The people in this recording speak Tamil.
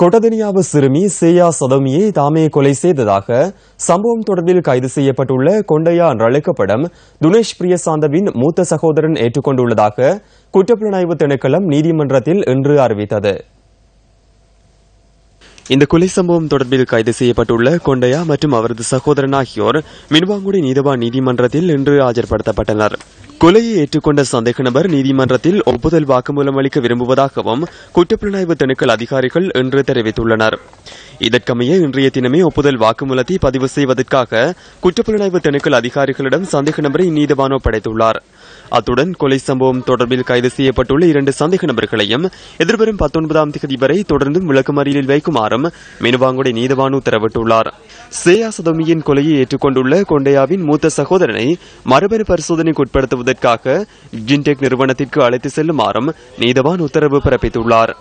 கொட்டதனியாவு சிறுமி சேயா சதோமியை தாமே கொலை செய்ததாக சம்பவம் தொடர்பில் கைது செய்யப்பட்டுள்ள கொண்டையா என்று அழைக்கப்படும் துனேஷ் பிரியசாந்தவின் மூத்த சகோதரன் ஏற்றுக்கொண்டுள்ளதாக குற்றப்புலனாய்வு திணைக்களம் நீதிமன்றத்தில் இன்று அறிவித்தது. இந்த கொலை சம்பவம் தொடர்பில் கைது செய்யப்பட்டுள்ள கொண்டையா மற்றும் அவரது சகோதரன் ஆகியோர் மின்வாங்குடி நீதவான் நீதிமன்றத்தில் இன்று ஆஜர்படுத்தப்பட்டனர். கொலையை ஏற்றுக்கொண்ட சந்தேக நபர் நீதிமன்றத்தில் ஒப்புதல் வாக்குமூலம் அளிக்க விரும்புவதாகவும் குற்றப்புலனாய்வு திணைக்கள அதிகாரிகள் இன்று தெரிவித்துள்ளனர். இதற்கமைய இன்றைய தினமே ஒப்புதல் வாக்குமூலத்தை பதிவு செய்வதற்காக குற்றப்புலனாய்வு திணைக்கள அதிகாரிகளிடம் சந்தேக நபரை நீதவான் ஒப்படைத்துள்ளார். அத்துடன் கொலை சம்பவம் தொடர்பில் கைது செய்யப்பட்டுள்ள 2 சந்தேக நபர்களையும் எதிர்வரும் 19ஆம் தேதி வரை தொடர்ந்தும் விளக்கமறியலில் வைக்குமாறும் மின்வாங்குடி நீதவான் உத்தரவிட்டுள்ளார். சேயா சதோமியின் கொலையை ஏற்றுக்கொண்டுள்ள கொண்டையாவின் மூத்த சகோதரனை மரபணு பரிசோதனைக்கு உட்படுத்துவதற்காக ஜின்டெக் நிறுவனத்திற்கு அழைத்து செல்லுமாறும் நீதவான் உத்தரவு பிறப்பித்துள்ளார்.